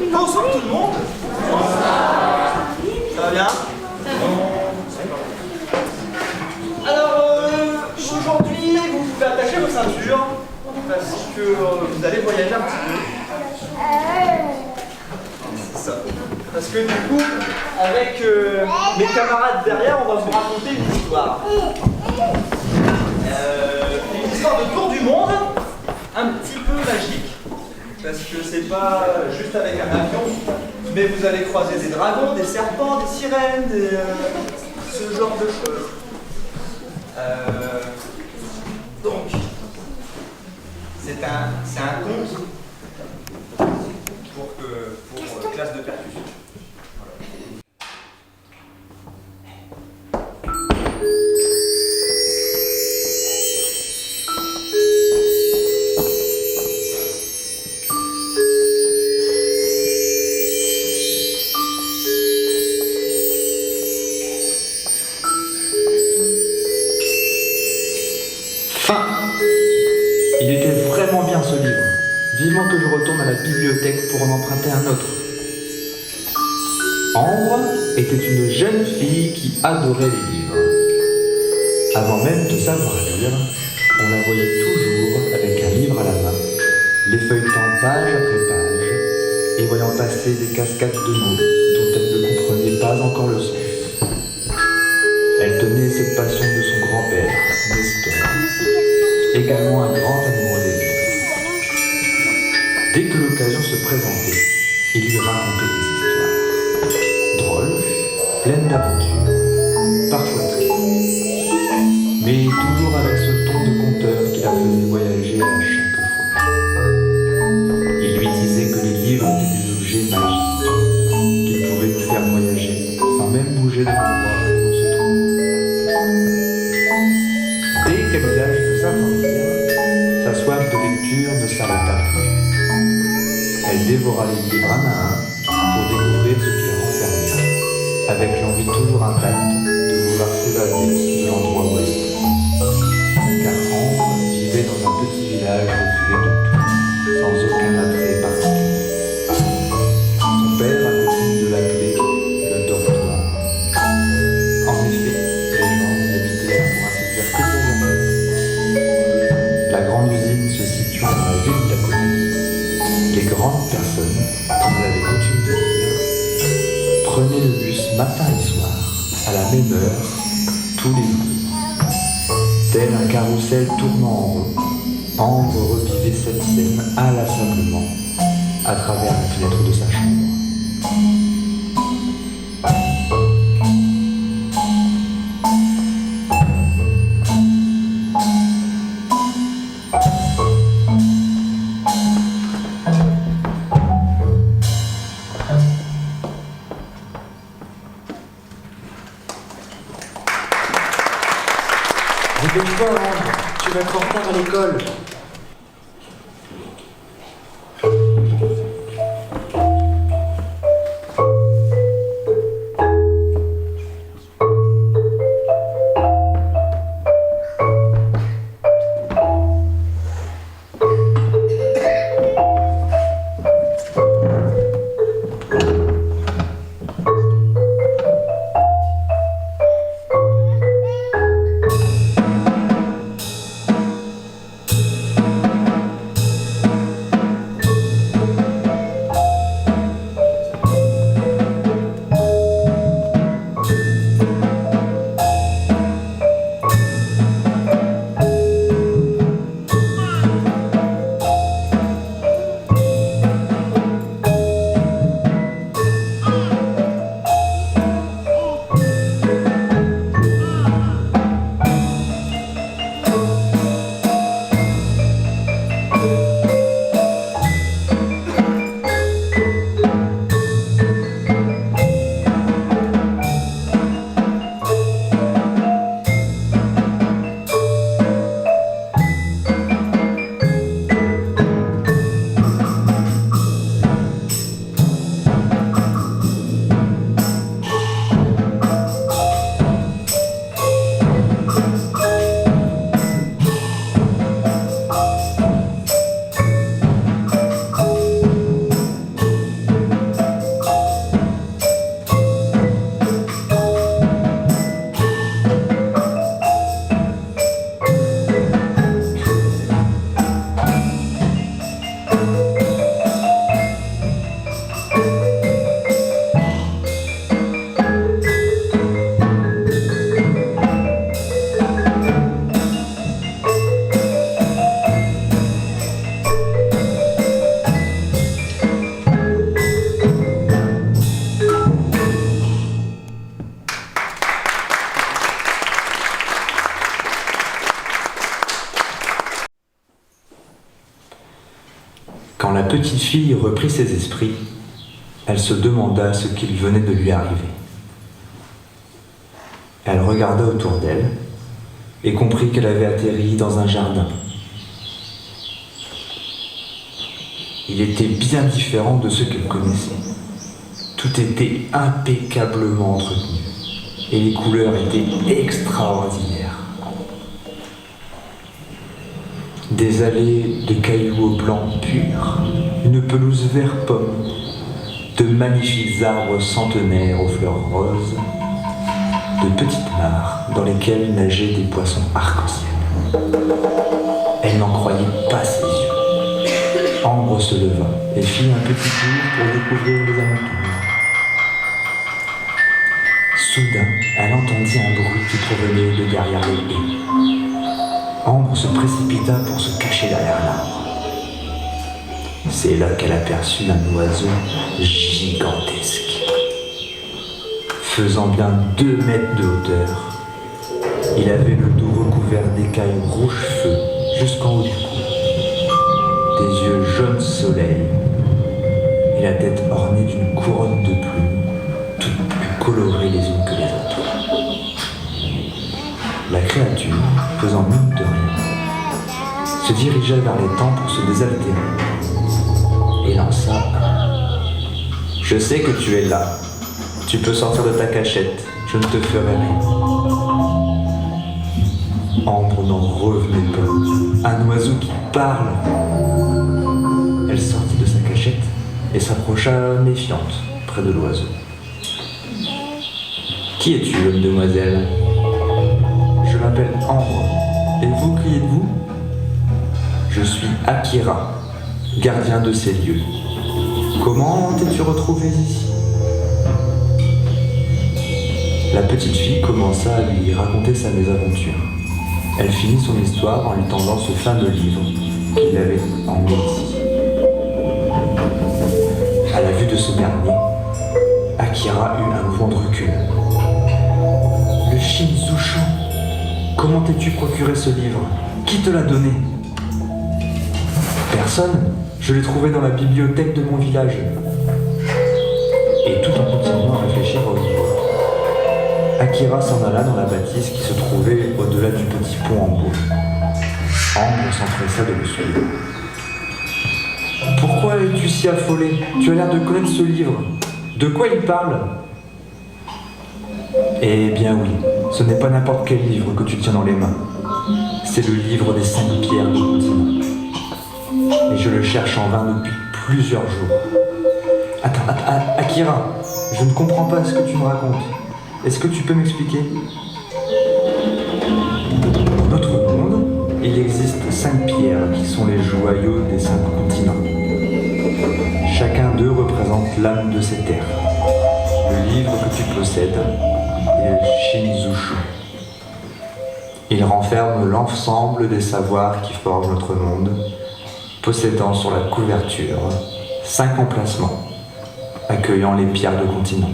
Bonsoir tout le monde. Ça va bien? Alors, aujourd'hui, vous pouvez attacher vos ceintures parce que vous allez voyager un petit peu. C'est ça. Parce que du coup, avec mes camarades derrière, on va vous raconter une histoire. Une histoire de tour du monde, un petit peu magique. Parce que c'est pas juste avec un avion, mais vous allez croiser des dragons, des serpents, des sirènes, ce genre de choses. Donc, c'est un conte pour classe de percussion. Fin. Il était vraiment bien ce livre. Vivement que je retourne à la bibliothèque pour en emprunter un autre. Ambre était une jeune fille qui adorait les livres. Avant même de savoir lire, on la voyait toujours avec un livre à la main, les feuilletant page après page, et voyant passer des cascades de mots dont elle ne comprenait pas encore le sens. Elle tenait cette passion de son grand-père, Nestor, également un grand amoureux des livres. Dès que l'occasion se présentait, il lui racontait des histoires, drôles, pleines d'aventures, parfois tristes, mais toujours avec ce ton de conteur qui la faisait voyager à chaque fois. Il lui disait que les livres étaient des objets magiques, qu'ils pouvaient nous faire voyager sans même bouger de l'endroit où on se trouve. Dès qu'elle eut l'âge de savoir lire, sa soif de lecture ne s'arrêta plus. Elle dévora les livres un à un pour découvrir ce qui les renfermait, avec l'envie toujours intacte de vouloir s'évader de l'endroit où elle était. Car Ambre vivait dans un petit village reculé de tout, sans aucun attrait particulier. Son père avait coutume de l'appeler le dortoir. En effet, les gens y habitaient pour ainsi dire que pour longtemps. La grande usine se situant dans la ville d'à côté. Les grandes personnes, comme elle avait coutume de dire, prenaient le bus matin et soir, à la même heure, tous les jours. Tel un carrousel tournant en rond, Ambre revivait cette scène inlassablement à travers la fenêtre de sa chambre. Dépêche-toi, Ambre, tu vas être en retard à l'école. fille reprit ses esprits. Elle se demanda ce qu'il venait de lui arriver. Elle regarda autour d'elle et comprit qu'elle avait atterri dans un jardin. Il était bien différent de ce qu'elle connaissait. Tout était impeccablement entretenu et les couleurs étaient extraordinaires. Des allées de cailloux au blanc pur, une pelouse vert pomme, de magnifiques arbres centenaires aux fleurs roses, de petites mares dans lesquelles nageaient des poissons arc-en-ciel. Elle n'en croyait pas ses yeux. Ambre se leva et fit un petit tour pour découvrir les alentours. Soudain, elle entendit un bruit qui provenait de derrière les haies. Ambre se précipita pour se cacher derrière l'arbre. C'est là qu'elle aperçut un oiseau gigantesque. Faisant bien 2 mètres de hauteur, il avait le dos recouvert d'écailles rouge feu jusqu'en haut du cou, des yeux jaune soleil et la tête ornée d'une couronne de plumes, toutes plus colorées les unes que les autres. La créature, faisant mine de rien, se dirigea vers l'étang pour se désaltérer et lança « Je sais que tu es là. Tu peux sortir de ta cachette. Je ne te ferai rien. » Ambre n'en revenait pas. Un oiseau qui parle. Elle sortit de sa cachette et s'approcha méfiante près de l'oiseau. « Qui es-tu, jeune demoiselle ? » ?»« Je m'appelle Ambre. Et vous, qui êtes-vous ? » ?»« Je suis Akira, gardien de ces lieux. Comment t'es-tu retrouvée ici ? » La petite fille commença à lui raconter sa mésaventure. Elle finit son histoire en lui tendant ce fameux livre qu'il avait emmené ici. À la vue de ce dernier, Akira eut un mouvement de recul. « Le Shinzusho, comment t'es-tu procuré ce livre ? Qui te l'a donné ? » ?»« Personne. Je l'ai trouvé dans la bibliothèque de mon village. » Et tout en continuant à réfléchir au livre, Akira s'en alla dans la bâtisse qui se trouvait au-delà du petit pont en bois. Ambre s'empressa de le suivre. « Pourquoi es-tu si affolée ? Tu as l'air de connaître ce livre. De quoi il parle ? » ?»« Eh bien oui, ce n'est pas n'importe quel livre que tu tiens dans les mains. C'est le livre des 5 pierres du continent. Et je le cherche en vain depuis plusieurs jours. » « Attends, Akira, je ne comprends pas ce que tu me racontes. Est-ce que tu peux m'expliquer ? » ?»« Dans notre monde, il existe 5 pierres qui sont les joyaux des 5 continents. Chacun d'eux représente l'âme de ces terres. Le livre que tu possèdes est le Shinzusho. Il renferme l'ensemble des savoirs qui forgent notre monde, possédant sur la couverture 5 emplacements, accueillant les pierres de continent.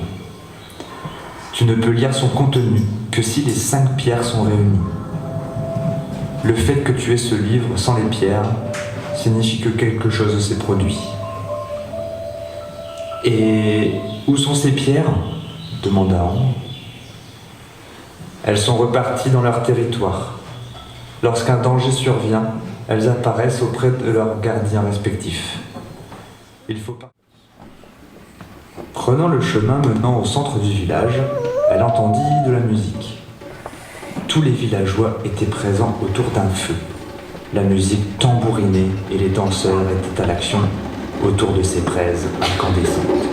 Tu ne peux lire son contenu que si les 5 pierres sont réunies. Le fait que tu aies ce livre sans les pierres signifie que quelque chose s'est produit. « Et où sont ces pierres ? » demanda Ambre. « Elles sont reparties dans leur territoire. Lorsqu'un danger survient, elles apparaissent auprès de leurs gardiens respectifs. Il faut pas... » Prenant le chemin menant au centre du village, elle entendit de la musique. Tous les villageois étaient présents autour d'un feu. La musique tambourinait et les danseurs étaient à l'action autour de ces braises incandescentes.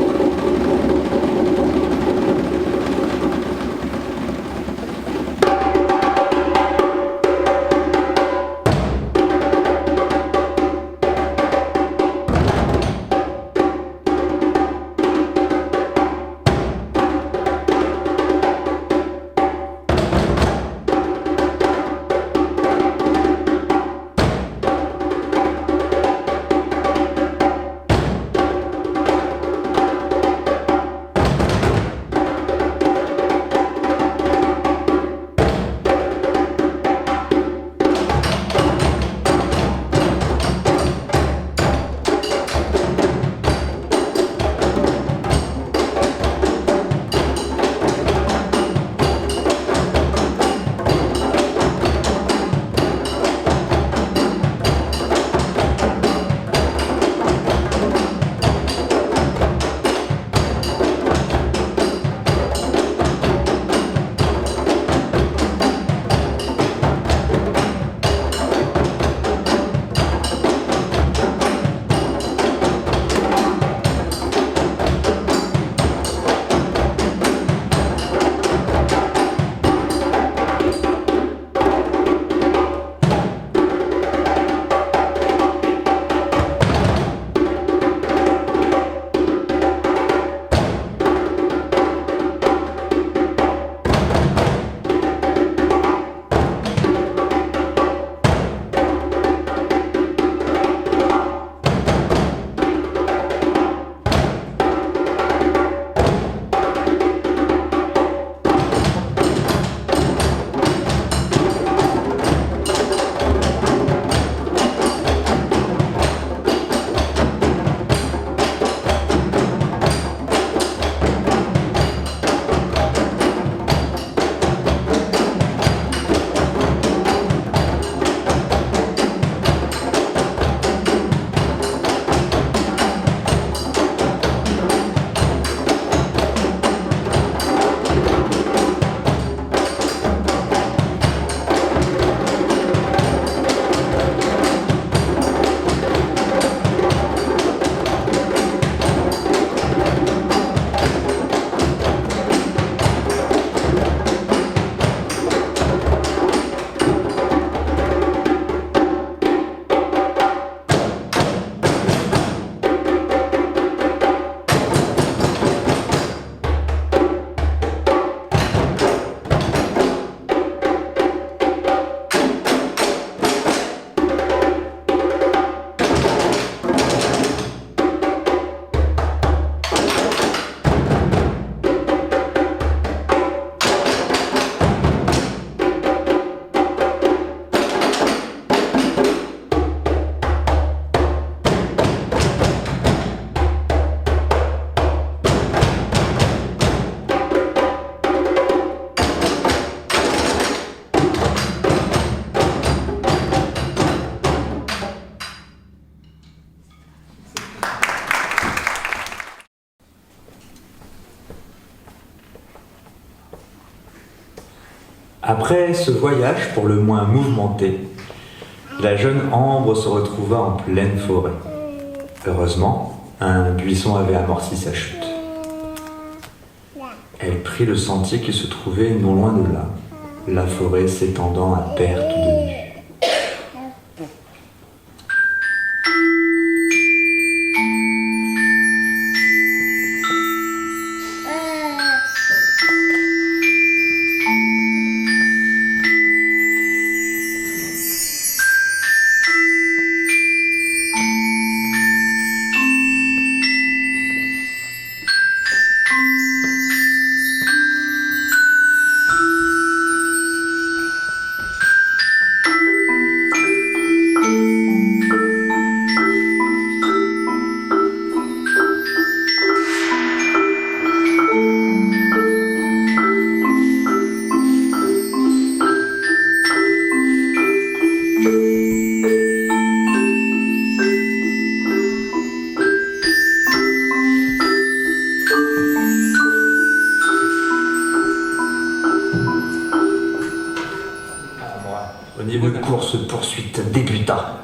Après ce voyage pour le moins mouvementé, la jeune Ambre se retrouva en pleine forêt. Heureusement, un buisson avait amorti sa chute. Elle prit le sentier qui se trouvait non loin de là, la forêt s'étendant à perte de vue. Une course-poursuite débuta.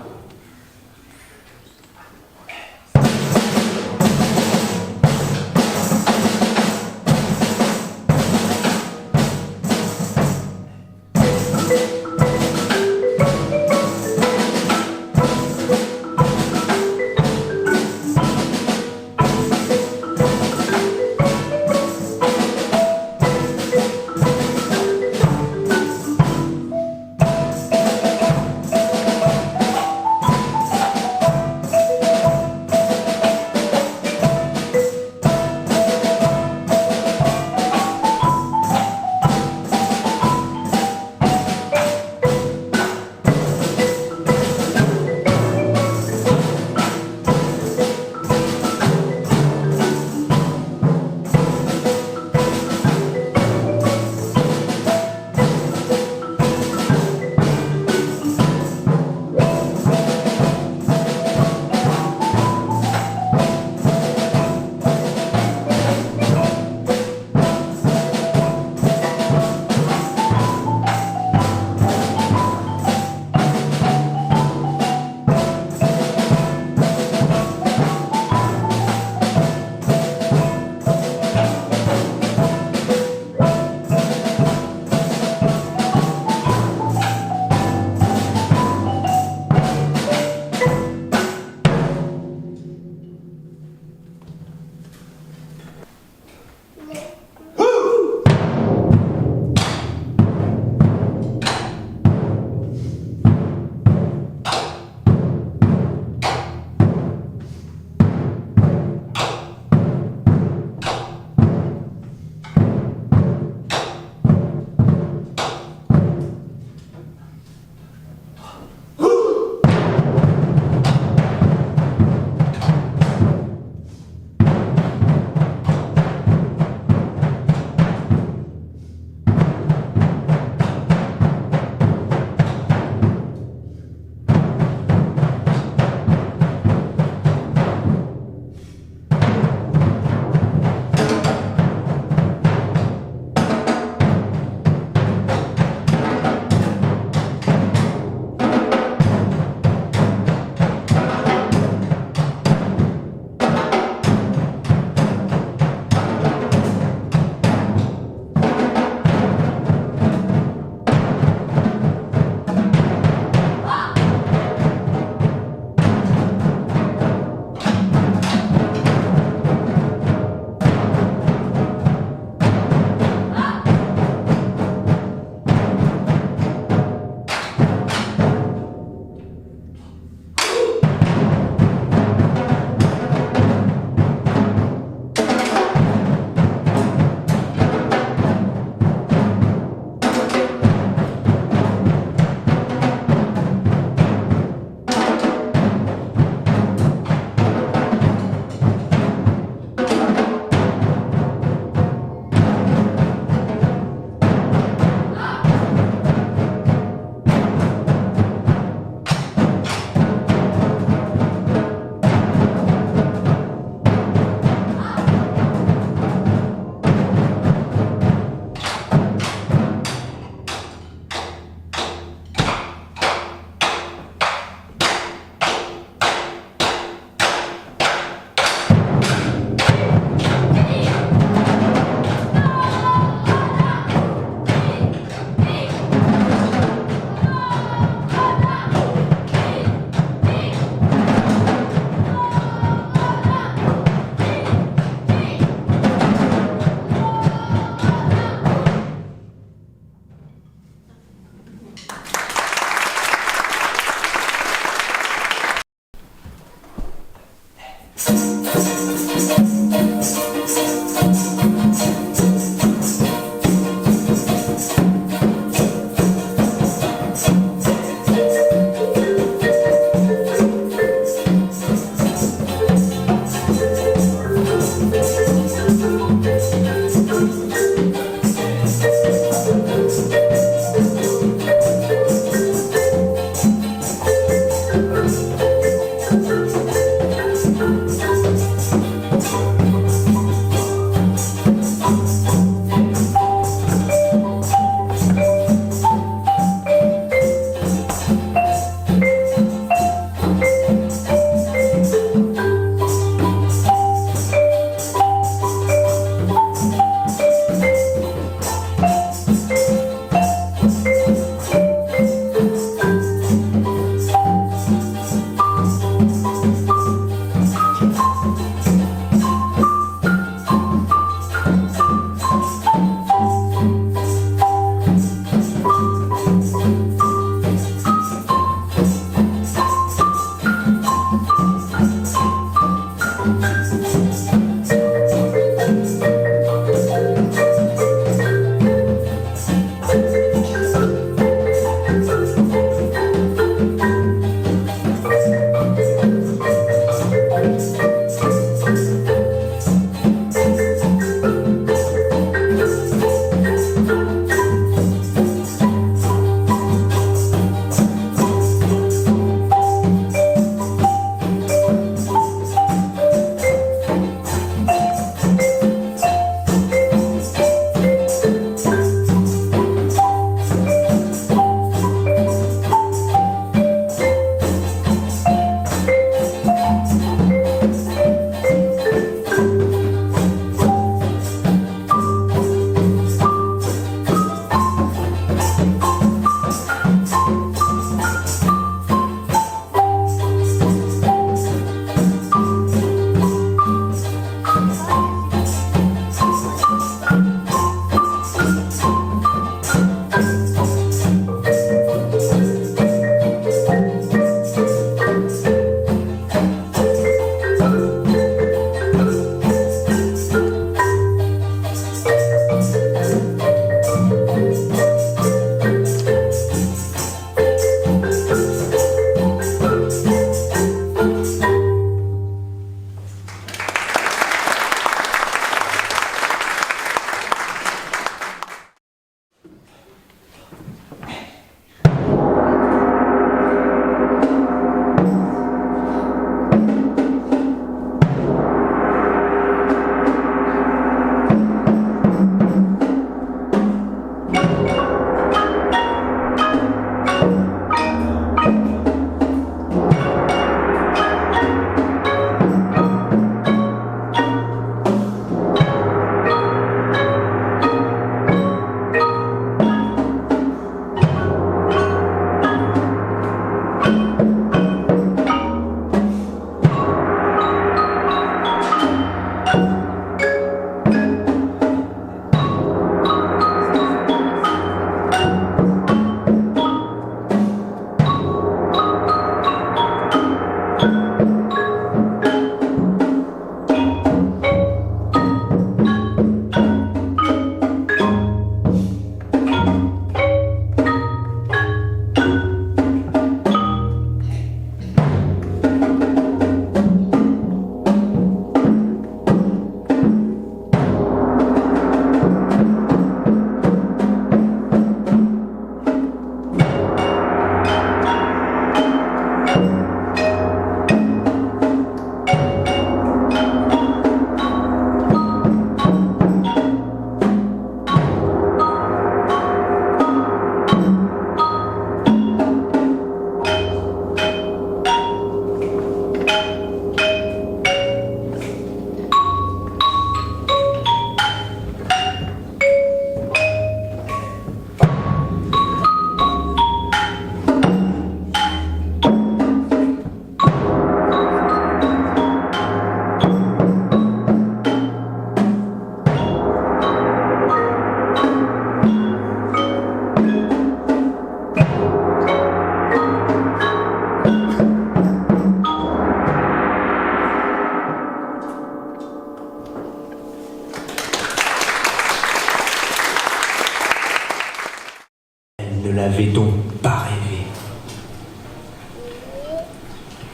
ne l'avait donc pas rêvé.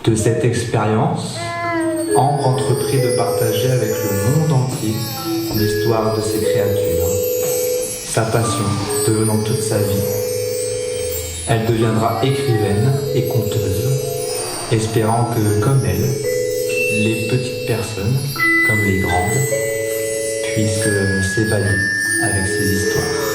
De cette expérience, Ambre entreprit de partager avec le monde entier l'histoire de ces créatures, sa passion devenant toute sa vie. Elle deviendra écrivaine et conteuse, espérant que, comme elle, les petites personnes, comme les grandes, puissent s'évader avec ces histoires.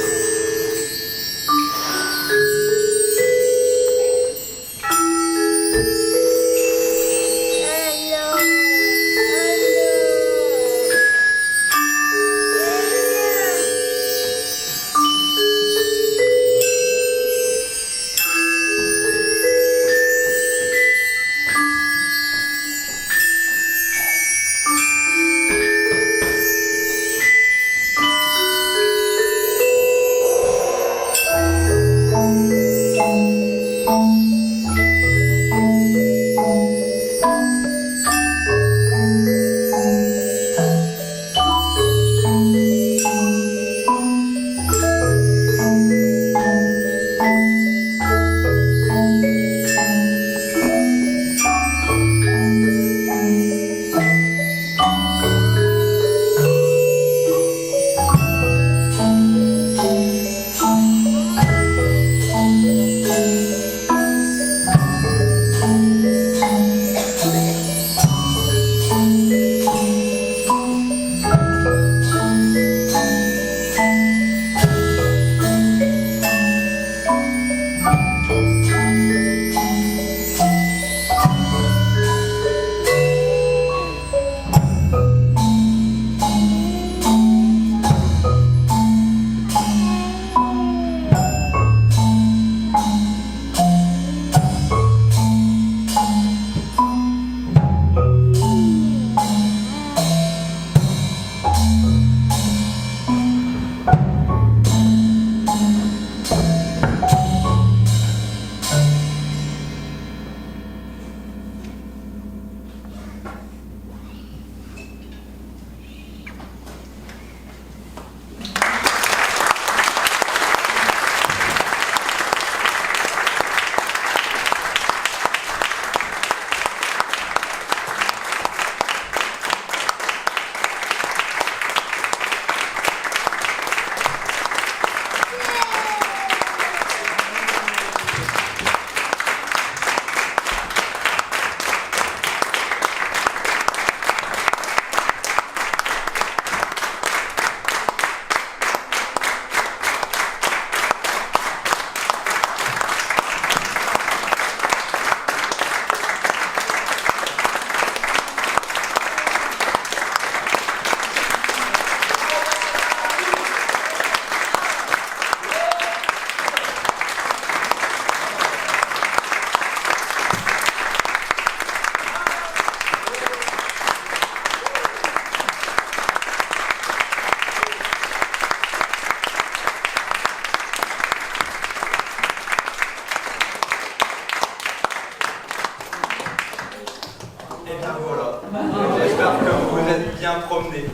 Et bien voilà, j'espère que vous vous êtes bien promenés.